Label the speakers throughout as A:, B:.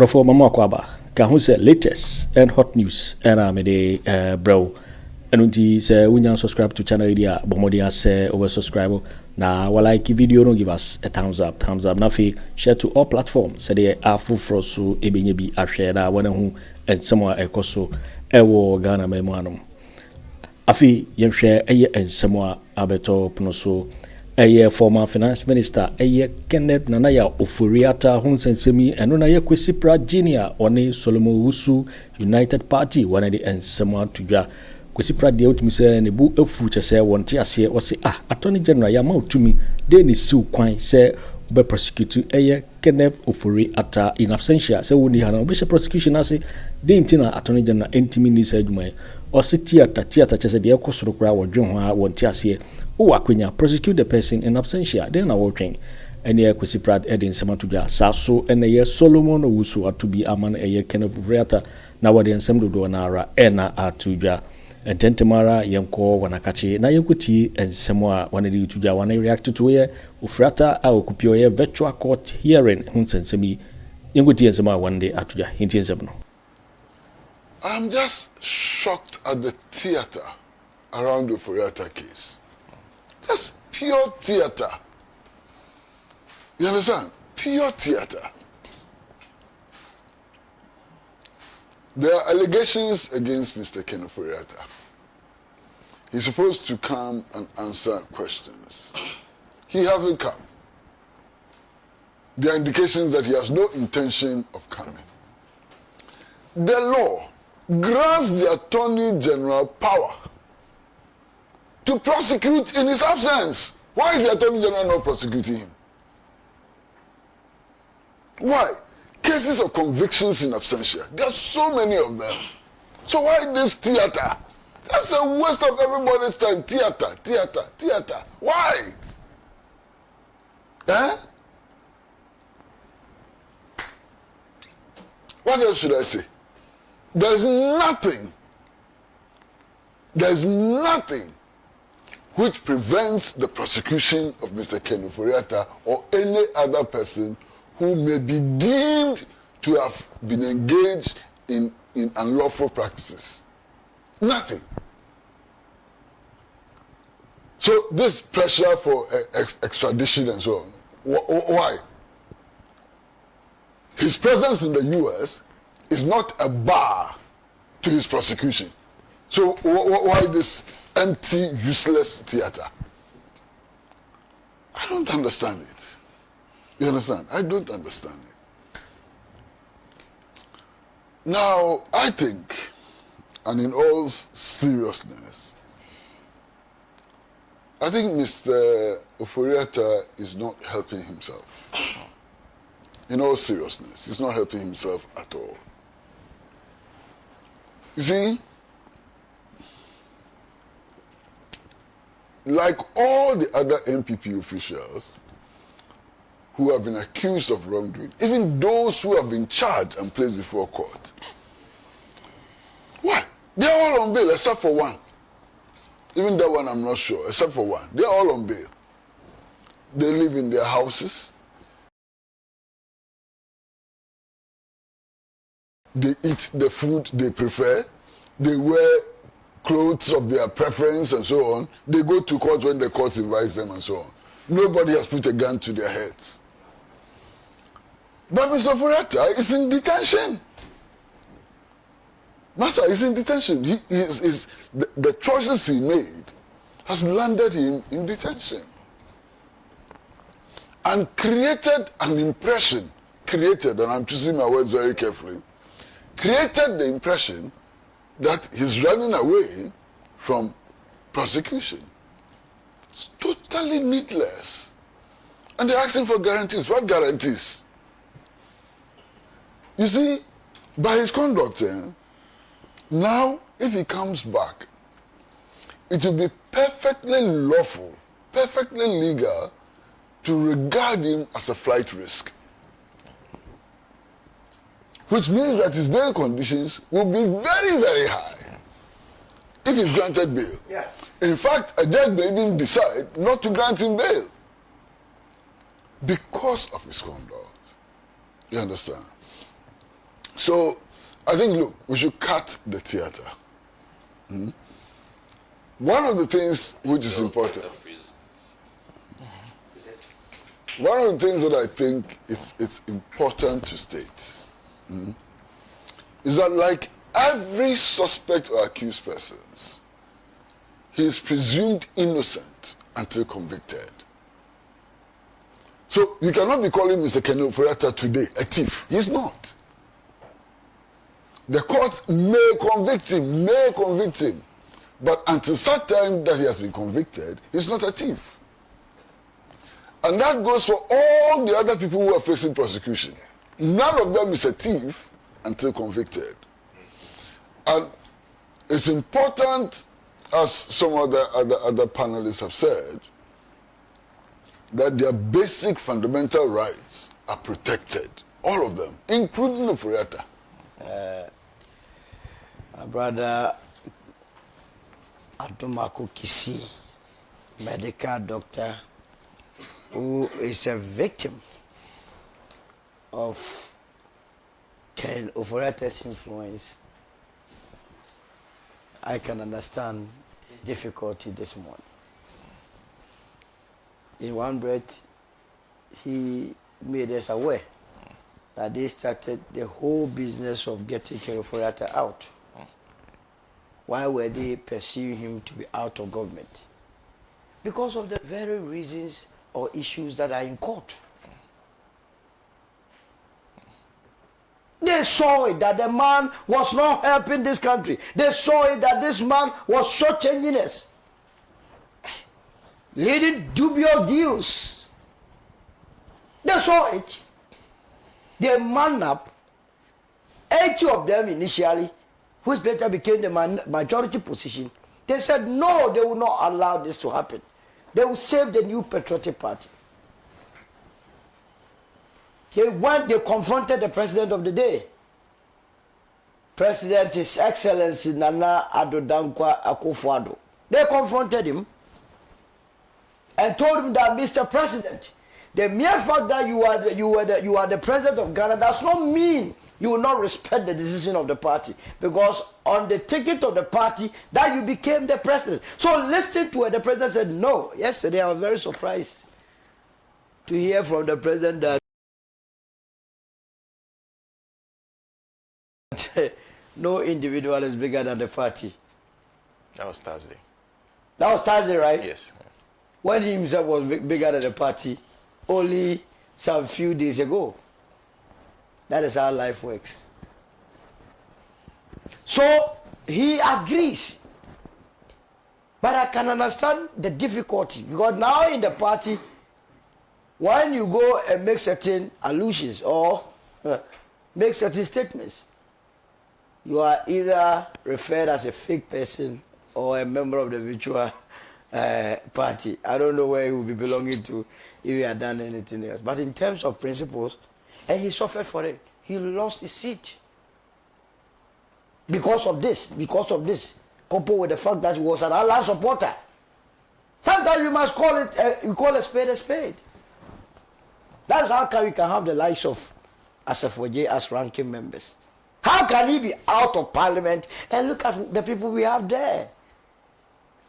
A: Profo Mama Kwaba, can say latest and hot news, and I'm a bro. And say we subscribe to channel idea, Bomodia say over subscribe. Now, while like video, don't give us a thumbs up. Nafi share to all platforms. Say the Ato Forson Ebenyebi a share that one who and somewhere ekoso ewo Ghana memoanum. Afi yem share and somewhere abeto pnoso. Former finance minister Kennedy Ofori Atta Hunsensemi and Una Kwesi Junior one Solomon Owusu United Party one of the and someone to ja Kwesi de utmise ne bu efu se wonte ase o se Attorney General ya ma otumi de ne siw kwan se be prosecute Kennedy Ofori Atta in absentia se woni hana be prosecution ase de ntina Attorney General entimi ni se adwuma o se theater chese de ekosoro kra wodwe ho a wonte ase Wakwenya prosecute the person in absentia then na working and ye Kwesi edin sematuja saso and ye Solomon Owusu to be aman Ken Ofori Atta na wade ensem dodo na ara ena atuja ententemara yenko wanakachi na yekuti ensemwa wanedi tuja wana react to ye Ofori Atta a okupio ye virtual court hearing hunsensemi yekuti ensema one day atuja hinti ensem no.
B: I'm just shocked at the theater around the Ofori Atta case. That's pure theater. You understand? Pure theater. There are allegations against Mr. Ken Ofori Atta. He's supposed to come and answer questions. He hasn't come. There are indications that he has no intention of coming. The law grants the Attorney General power to prosecute in his absence. Why is the Attorney General not prosecuting him? Why? Cases of convictions in absentia. There are so many of them. So why this theater? That's a waste of everybody's time. Theater. Why? Eh? What else should I say? There's nothing which prevents the prosecution of Mr. Ken Ofori Atta or any other person who may be deemed to have been engaged in unlawful practices. Nothing. So this pressure for extradition and so on, why? His presence in the U.S. is not a bar to his prosecution. So why this empty, useless theater? I don't understand it. You understand? I don't understand it. Now, I think, and in all seriousness, I think Mr. Ofori Atta is not helping himself. In all seriousness, he's not helping himself at all. You see, like all the other NPP officials who have been accused of wrongdoing, even those who have been charged and placed before court, why? They're all on bail except for one. Even that one I'm not sure, except for one. They're all on bail. They live in their houses. They eat the food they prefer. They wear clothes of their preference and so on. They go to court when the court invites them and so on. Nobody has put a gun to their heads. But Mr. Ofori Atta is in detention. Master is in detention. The choices he made has landed him in detention. And created an impression, and I'm choosing my words very carefully, created the impression that he's running away from prosecution. It's totally needless. And they're asking for guarantees. What guarantees? You see, by his conduct, now, if he comes back, it will be perfectly lawful, perfectly legal to regard him as a flight risk. Which means that his bail conditions will be very, very high if he's granted bail. Yeah. In fact, a judge may even decide not to grant him bail because of his conduct. You understand? So I think, look, we should cut the theater. One of the things which is important, one of the things that I think it's important to state is that, like every suspect or accused persons, he is presumed innocent until convicted. So you cannot be calling Mr. Ken Ofori Atta today a thief. He's not. The court may convict him, but until such time that he has been convicted, he's not a thief. And that goes for all the other people who are facing prosecution. None of them is a thief until convicted. And it's important, as some other panelists have said, that their basic fundamental rights are protected. All of them, including Ofori Atta.
C: My brother Adomako Kisi, medical doctor, who is a victim of Ken Ofori Atta's influence, I can understand his difficulty this morning. In one breath, he made us aware that they started the whole business of getting Ken Ofori Atta out. Why were they pursuing him to be out of government? Because of the very reasons or issues that are in court. They saw it that the man was not helping this country. They saw it that this man was shortchanging us, leading dubious deals. They saw it. They man up 80 of them initially, which later became the majority position. They said no, they will not allow this to happen. They will save the New Patriotic Party. They confronted the president of the day. President, His Excellency Nana Addo Akufo Addo. They confronted him and told him that, Mr. President, the mere fact that you are the president of Ghana does not mean you will not respect the decision of the party, because on the ticket of the party that you became the president. So listening to it, the president said no. Yesterday I was very surprised to hear from the president that no individual is bigger than the party.
D: That was Thursday.
C: That was Thursday, right?
D: Yes.
C: When he himself was bigger than the party only some few days ago. That is how life works. So he agrees. But I can understand the difficulty, because now in the party, when you go and make certain allusions or make certain statements, you are either referred as a fake person or a member of the virtual party. I don't know where he will be belonging to if he had done anything else. But in terms of principles, and he suffered for it, he lost his seat. Because of this, coupled with the fact that he was an Allah supporter. Sometimes you must call it, you call a spade a spade. That's how come we can have the likes of Asafo as ranking members. How can he be out of parliament and look at the people we have there?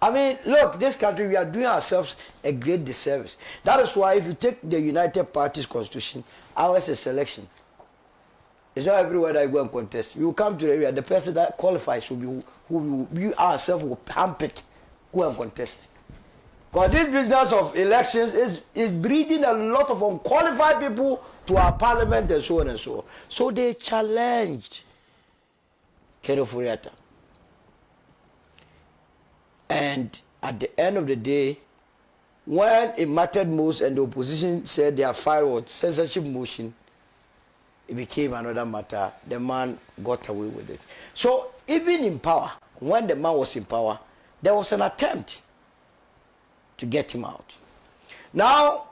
C: I mean, look, this country, we are doing ourselves a great disservice. That is why if you take the United Party's constitution, ours is selection. It's not everywhere that you go and contest. You will come to the area, the person that qualifies will be who we ourselves will handpick, go and contest. Because this business of elections is breeding a lot of unqualified people to our parliament and so on and so on. So they challenged Ken Ofori Atta. And at the end of the day, when it mattered most and the opposition said their file was censorship motion, it became another matter. The man got away with it. So even in power, when the man was in power, there was an attempt to get him out. Now,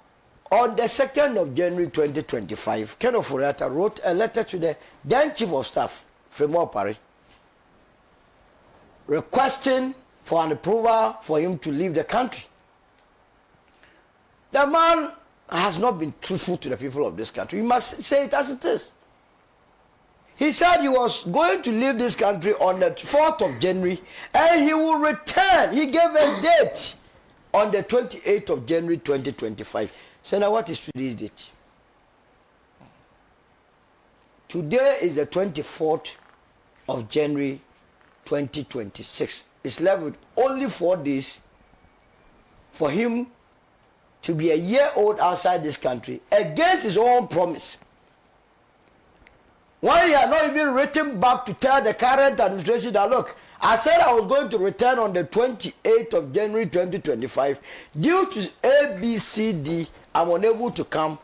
C: on the 2nd of January 2025, Ken Ofori Atta wrote a letter to the then Chief of Staff, Aremeyaw Anas, requesting for an approval for him to leave the country. The man has not been truthful to the people of this country. We must say it as it is. He said he was going to leave this country on the 4th of January and he will return. He gave a date on the 28th of January 2025. So now what is today's date? Today is the 24th of January 2026. It's left with only 4 days for him to be a year old outside this country against his own promise. Why he had not even written back to tell the current administration that, look, I said I was going to return on the 28th of January 2025. Due to ABCD, I'm unable to come.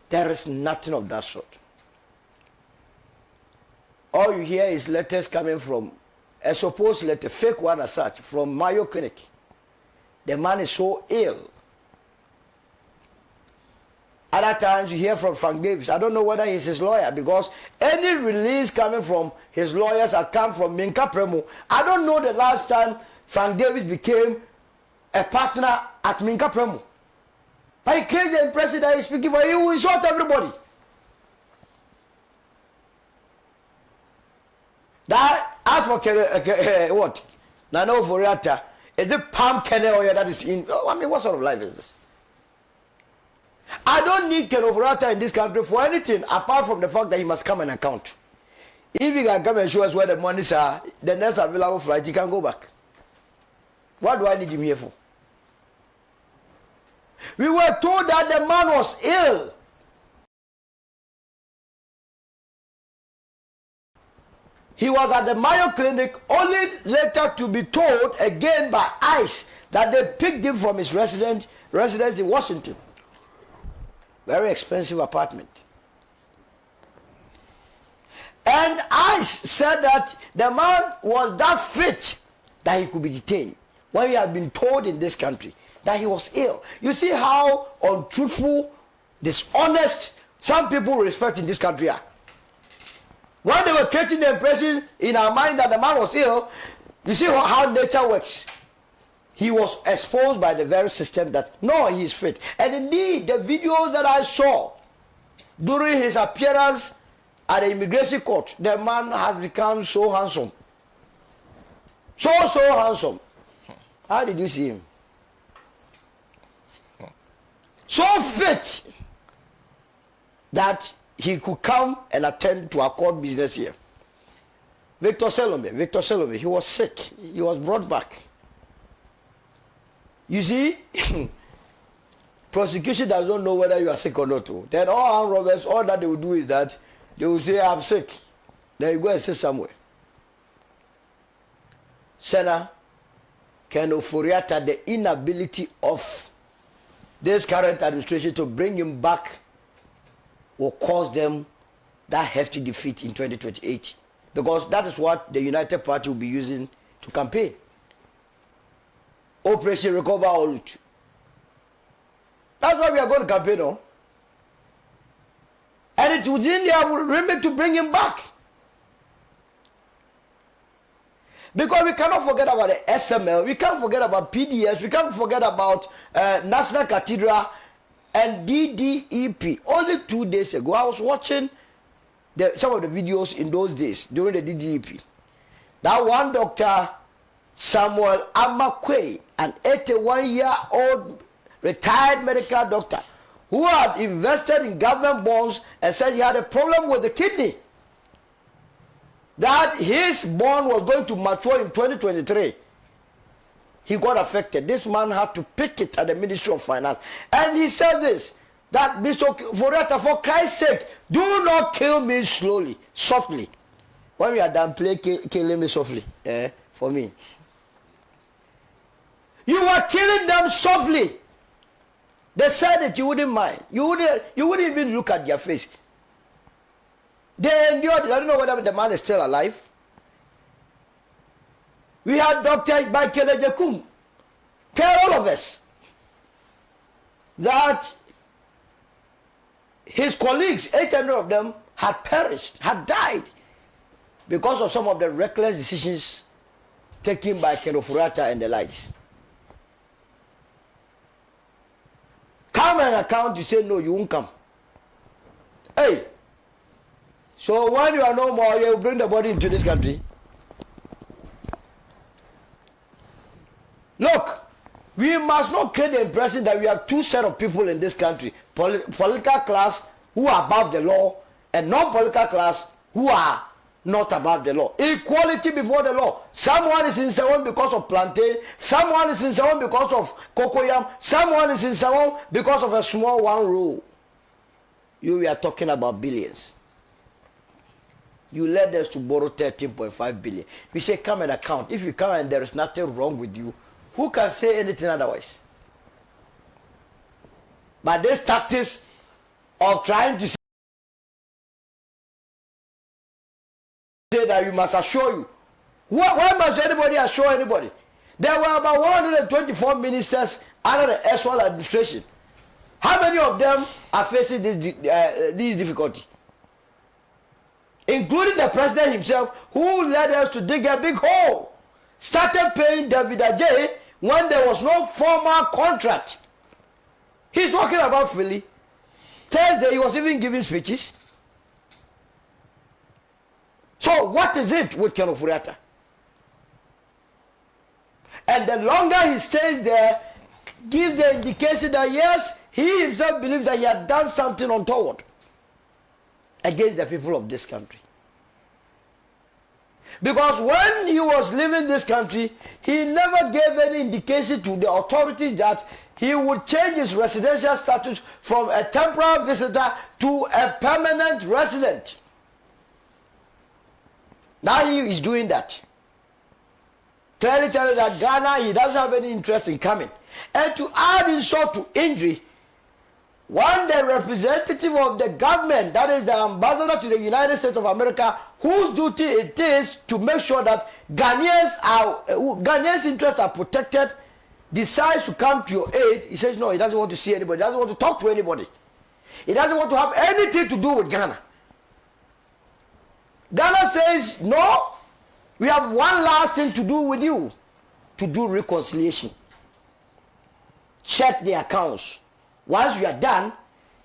C: There is nothing of that sort. All you hear is letters coming from a supposed letter, fake one as such, from Mayo Clinic. The man is so ill. Other times you hear from Frank Davis. I don't know whether he's his lawyer, because any release coming from his lawyers have come from Minka Premo. I don't know the last time Frank Davis became a partner at Minka Premo. But he creates the impression that he's speaking for you, who insult everybody. That, as for what? Nano Ofori Atta, is it palm kernel oil that is in? Oh, I mean, what sort of life is this? I don't need Ken Ofori Atta in this country for anything apart from the fact that he must come and account. If he can come and show us where the monies are, the next available flight, he can go back. What do I need him here for? We were told that the man was ill. He was at the Mayo Clinic, only later to be told again by ICE that they picked him from his residence in Washington. Very expensive apartment. And ICE said that the man was that fit that he could be detained, when we have been told in this country that he was ill. You see how untruthful, dishonest some people respect in this country are. When they were creating the impression in our mind that the man was ill, you see how nature works. He was exposed by the very system that, no, he is fit. And indeed, the videos that I saw during his appearance at the immigration court, the man has become so handsome. So handsome. How did you see him? So fit that he could come and attend to our court business here. Victor Salome, he was sick. He was brought back. You see, prosecution does not know whether you are sick or not. Then all armed robbers, all that they will do is that they will say, I'm sick. Then you go and sit somewhere. Senator Ken Ofori Atta, the inability of this current administration to bring him back will cause them that hefty defeat in 2028. Because that is what the United Party will be using to campaign. Operation Recover Owusu. That's why we are going to campaign on. And it was in their remit to bring him back. Because we cannot forget about the SML, we can't forget about PDS, we can't forget about National Cathedral and DDEP. Only 2 days ago, I was watching some of the videos in those days during the DDEP. That one doctor, Samuel Amakwe, an 81-year-old retired medical doctor who had invested in government bonds and said he had a problem with the kidney, that his bond was going to mature in 2023. He got affected. This man had to pick it at the Ministry of Finance. And he said this, that Mr. Ofori Atta, for Christ's sake, do not kill me slowly, softly. When we are done, killing me softly, for me. You were killing them softly. They said that you wouldn't mind. You wouldn't even look at their face. They endured it. I don't know whether the man is still alive. We had Dr. Boakye Agyarko tell all of us that his colleagues, 800 of them, had perished, had died because of some of the reckless decisions taken by Ken Ofori Atta and the likes. Come and account, you say no, you won't come. Hey, So when you are no more, you bring the body into this country. Look, we must not create the impression that we have two set of people in this country. Political class who are above the law and non-political class who are not above the law. Equality before the law. Someone is in Sawon because of plantain. Someone is in Sawon because of cocoyam. Someone is in Sawon because of a small one row. We are talking about billions. You led us to borrow 13.5 billion. We say come and account. If you come and there is nothing wrong with you, who can say anything otherwise? But this tactics of trying to say that you must assure you. Why must anybody assure anybody? There were about 124 ministers under the SWAL administration. How many of them are facing these difficulties? Including the president himself, who led us to dig a big hole. Started paying David Ajay when there was no formal contract. He's talking about Philly. Thursday, he was even giving speeches. So what is it with Ken Ofori Atta? And the longer he stays there, gives the indication that yes, he himself believes that he had done something untoward against the people of this country. Because when he was leaving this country, he never gave any indication to the authorities that he would change his residential status from a temporary visitor to a permanent resident. Now he is doing that. Clearly telling that Ghana, he doesn't have any interest in coming. And to add insult to injury, when the representative of the government, that is the ambassador to the United States of America, whose duty it is to make sure that Ghanaians' interests are protected, decides to come to your aid, he says no, he doesn't want to see anybody, he doesn't want to talk to anybody. He doesn't want to have anything to do with Ghana. Ghana says, no, we have one last thing to do with you, to do reconciliation. Check the accounts. Once you are done,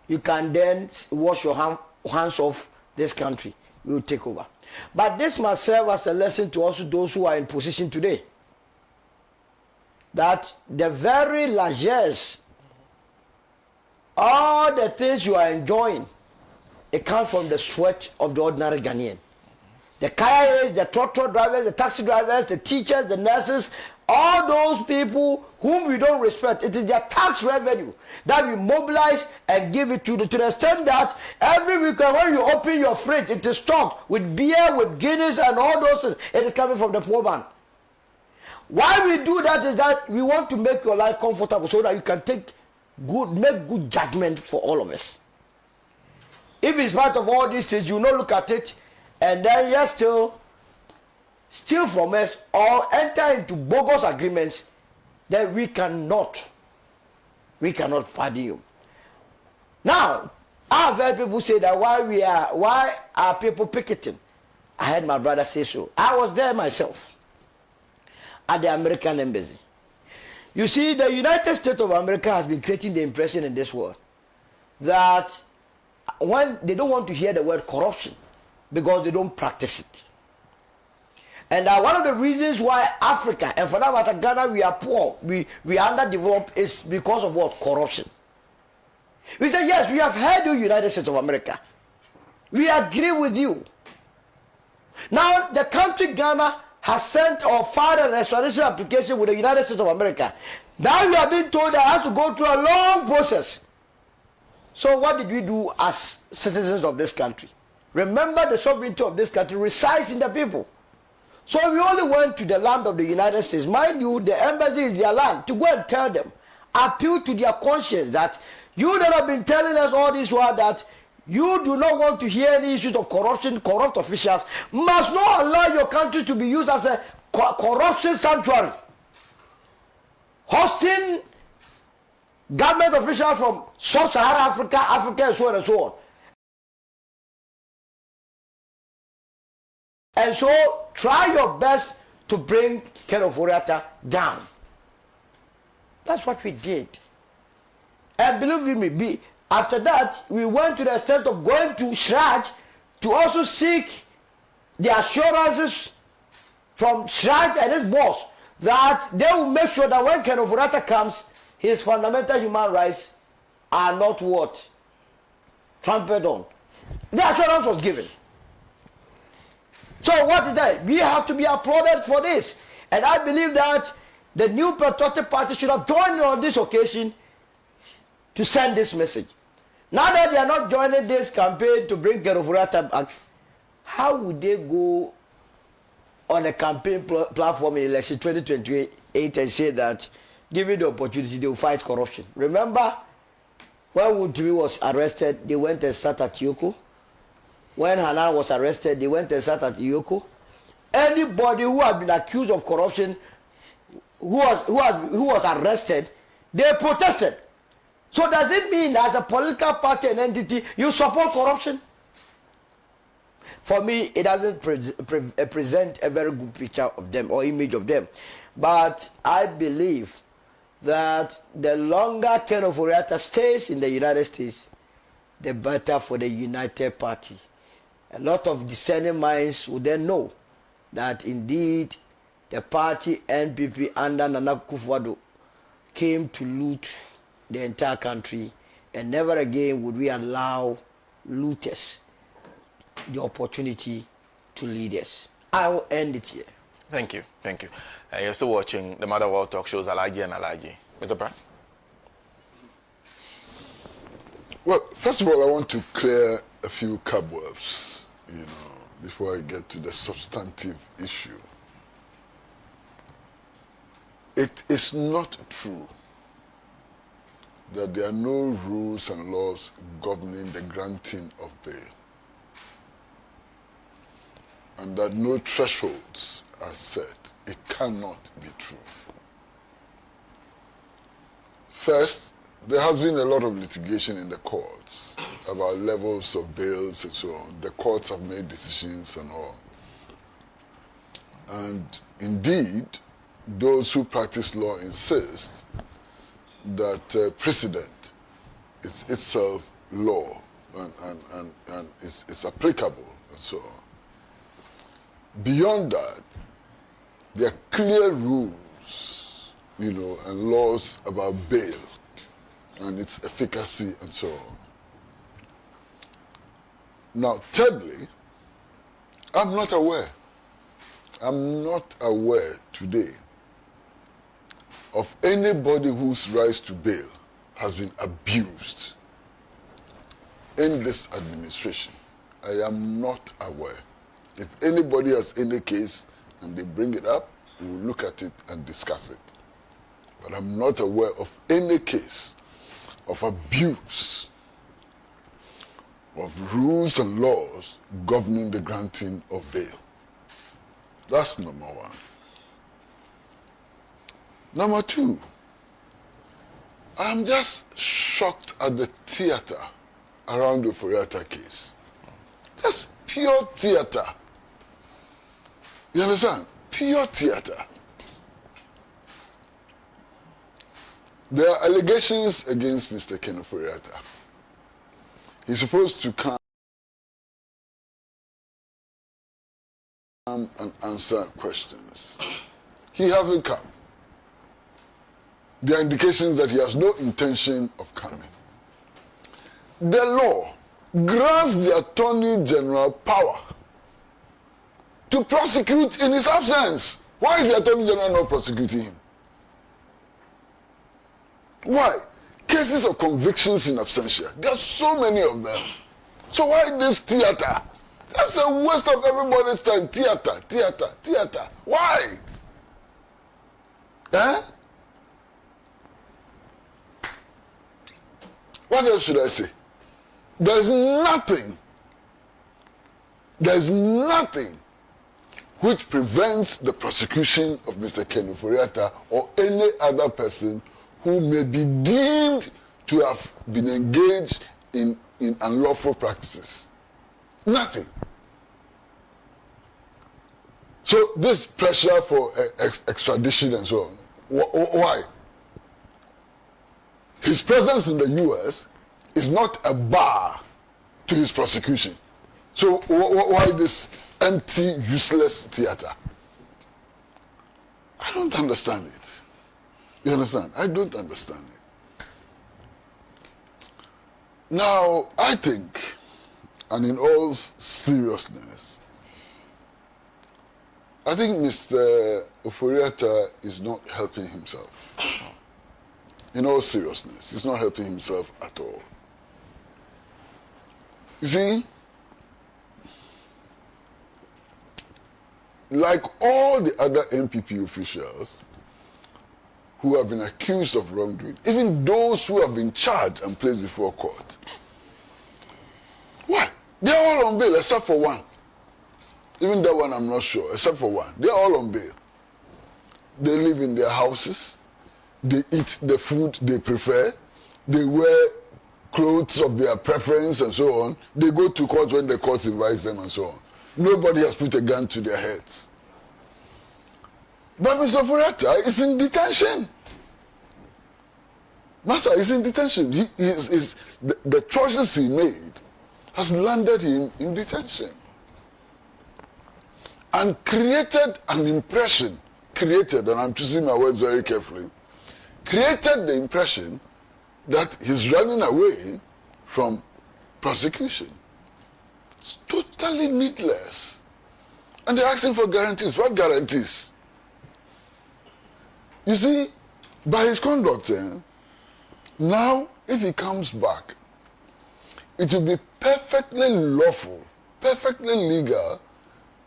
C: you can then wash your hands off this country. We will take over. But this must serve as a lesson to also those who are in position today. That the very largesse, all the things you are enjoying, it comes from the sweat of the ordinary Ghanaian. The carriers, the tractor drivers, the taxi drivers, the teachers, the nurses, all those people whom we don't respect, it is their tax revenue that we mobilize and give it to the extent that every weekend when you open your fridge, it is stocked with beer, with Guinness and all those things. It is coming from the poor man. Why we do that is that we want to make your life comfortable so that you can make good judgment for all of us. If it's part of all these things, you not look at it and then you're steal from us or enter into bogus agreements, then we cannot pardon you. Now, I've heard people say that why are people picketing? I heard my brother say so. I was there myself at the American embassy. You see, the United States of America has been creating the impression in this world that when they don't want to hear the word corruption because they don't practice it. And one of the reasons why Africa, and for that matter Ghana, we are poor, we are underdeveloped, is because of what? Corruption. We say, yes, we have heard you, United States of America. We agree with you. Now, the country Ghana has sent or filed an extradition application with the United States of America. Now we are being told that it has to go through a long process. So what did we do as citizens of this country? Remember, the sovereignty of this country resides in the people. So we only went to the land of the United States. Mind you, the embassy is their land. To go and tell them, appeal to their conscience that you that have been telling us all this while that you do not want to hear any issues of corruption, corrupt officials, must not allow your country to be used as a corruption sanctuary. Hosting government officials from sub-Saharan Africa, and so on and so on. And so, try your best to bring Ken Ofori Atta down. That's what we did. And believe me, after that, we went to the extent of going to Shraj to also seek the assurances from Shrike and his boss that they will make sure that when Ken Ofori Atta comes, his fundamental human rights are not what? Trampled on. The assurance was given. So what is that? We have to be applauded for this. And I believe that the new patriotic party should have joined on this occasion to send this message. Now that they are not joining this campaign to bring Ken Ofori Atta back, how would they go on a campaign platform in election 2028 and say that, given the opportunity, they will fight corruption? Remember, when Wutumi was arrested, they went and sat at Yoko. When Hanan was arrested, they went and sat at Yoko. Anybody who has been accused of corruption, who was arrested, they protested. So does it mean as a political party and entity, you support corruption? For me, it doesn't present a very good picture of them or image of them. But I believe that the longer Ken Ofori Atta stays in the United States, the better for the United Party. A lot of discerning minds will then know that indeed the party NPP under Akufo Addo came to loot the entire country, and never again would we allow looters the opportunity to lead us. I will end it here.
D: Thank you. Thank you. You're still watching the Mother World Talk shows, Alagi and Alagi. Mr. Brad?
B: Well, first of all, I want to clear a few cobwebs, before I get to the substantive issue. It is not true that there are no rules and laws governing the granting of bail, and that no thresholds are set. It cannot be true. First, there has been a lot of litigation in the courts about levels of bails and so on. The courts have made decisions and all. And indeed, those who practice law insist that precedent is itself law and it's applicable and so on. Beyond that, there are clear rules, and laws about bail and its efficacy and so on. Now, thirdly, I'm not aware today of anybody whose rights to bail has been abused in this administration. I am not aware. If anybody has any case and they bring it up, we will look at it and discuss it. But I'm not aware of any case of abuse of rules and laws governing the granting of bail. That's number one. Number two, I'm just shocked at the theater around the Ofori Atta case. That's pure theater. You understand? Pure theater. There are allegations against Mr. Ken Ofori Atta. He's supposed to come and answer questions. He hasn't come. There are indications that he has no intention of coming. The law grants the Attorney General power to prosecute in his absence. Why is the Attorney General not prosecuting him? Why? Cases of convictions in absentia. There are so many of them. So why this theater? That's a waste of everybody's time. Theater. Why? Eh? What else should I say? There's nothing which prevents the prosecution of Mr. Ken Ofori Atta or any other person who may be deemed to have been engaged in unlawful practices. Nothing. So this pressure for extradition and so on, why? His presence in the U.S. is not a bar to his prosecution. So why this empty, useless theater? I don't understand it. You understand? I don't understand it. Now, I think, and in all seriousness, I think Mr. Ofori Atta is not helping himself. In all seriousness, he's not helping himself at all. You see, like all the other NPP officials who have been accused of wrongdoing, even those who have been charged and placed before court, why? They're all on bail except for one. Even that one I'm not sure, except for one. They're all on bail. They live in their houses. They eat the food they prefer. They wear clothes of their preference and so on. They go to court when the court invites them and so on. Nobody has put a gun to their heads. But Mr. Ofori Atta is in detention. Master is in detention. The choices he made has landed him in detention. And created an impression, and I'm choosing my words very carefully, created the impression that he's running away from prosecution. It's totally needless. And they're asking for guarantees. What guarantees? You see, by his conduct, now, if he comes back, it will be perfectly lawful, perfectly legal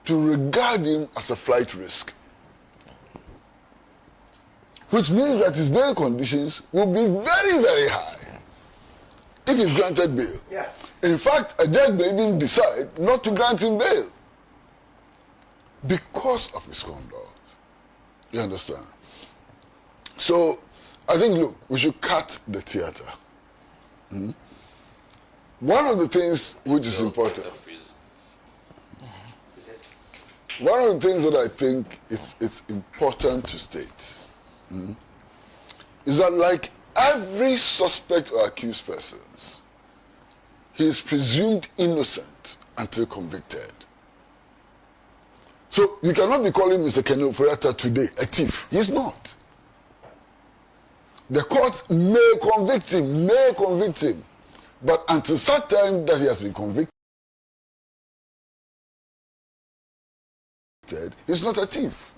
B: to regard him as a flight risk. Which means that his bail conditions will be very, very high if he's granted bail.
C: Yeah.
B: In fact, a judge may even decide not to grant him bail because of his conduct. You understand? So, I think, look, we should cut the theater. One of the things which is important, one of the things that I think it's important to state is that, like every suspect or accused persons, he is presumed innocent until convicted. So you cannot be calling Mr. Ken Ofori Atta today a thief. He is not. The court may convict him, but until such time that he has been convicted, he's not a thief.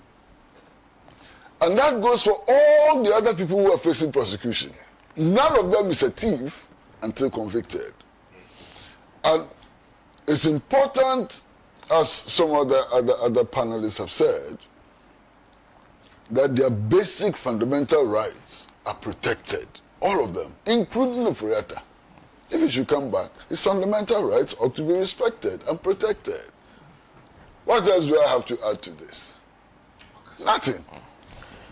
B: And that goes for all the other people who are facing prosecution. None of them is a thief until convicted. And it's important, as some other panelists have said, that their basic fundamental rights are protected. All of them, including Ofori Atta. If he should come back, his fundamental rights ought to be respected and protected. What else do I have to add to this? Nothing.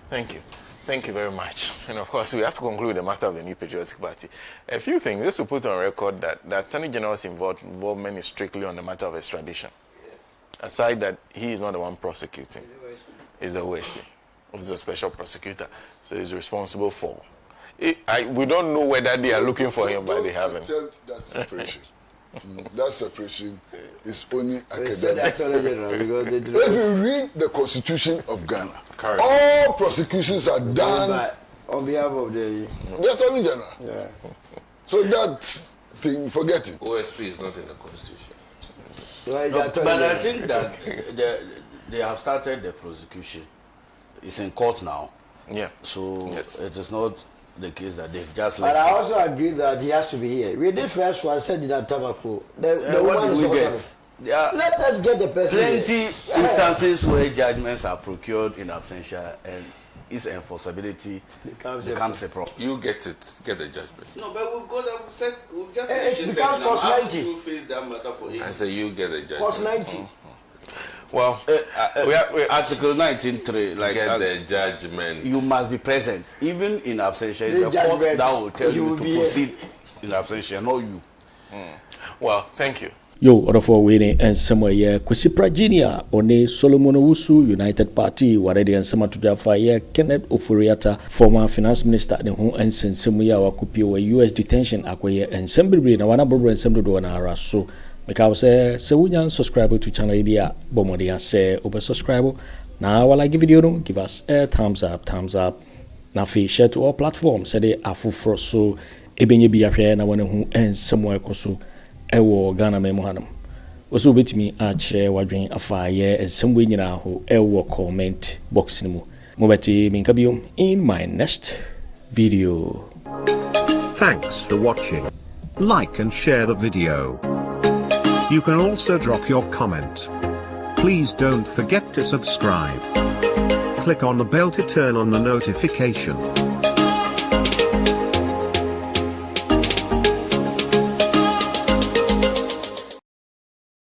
D: Thank you. Thank you very much. And of course, we have to conclude the matter of the New Patriotic Party. A few things, just to put on record that the Attorney General's involvement is strictly on the matter of extradition. Yes. Aside that, he is not the one prosecuting. He's the OSP. He's a special prosecutor. So he's responsible for. We don't know whether they are looking for him, but they haven't.
B: That separation. That separation is only academic. If you read the Constitution of Ghana, all prosecutions are done
C: on behalf of the
B: Attorney General. Yeah. So that thing, forget it.
E: OSP is not in the Constitution.
C: But
E: I think that they have started the prosecution. It's in court now.
D: Yeah.
E: So it is not the case that they've just
C: left.
E: But
C: I also agree that he has to be here. We did first one, said that Tabako.
E: What did we get?
C: Let us get the person.
E: Plenty instances where judgments are procured in absentia and its enforceability becomes a problem.
F: You get it, get the judgment.
E: No, but we've just
C: it becomes cost 90.
E: Face that matter for
F: I say you get the judgment.
C: Cost 90.
D: Well,
E: Article 19.3, like
F: get the judgment.
E: You must be present, even in absentia. It's the court that will tell you to proceed in absentia, not you.
D: Well, thank you.
A: Yo, Odofo Wene and somewhere Kwesi Prajinia one Solomon Owusu United Party warede and sama tujafa ye Kennedy Ofori Atta former finance minister ne ho ensensemuya wakupi wa US detention akoye ensembibri na wana bobro ensemdo do na ara so Because se wunya subscribe to channel idea bomodia se over subscribe. Now while I give video no give us a thumbs up. Now share to all platforms. Say the Ato Forson ebenye bi ahwe na wona hu ensemo ekoso ewo Ghana memo hanam. Oso betimi a share wadwen afa ye ensemo nyina ho ewo comment box ni mu. Mo beti minka biom in my next video.
G: Thanks for watching. Like and share the video. You can also drop your comment. Please don't forget to subscribe. Click on the bell to turn on the notification.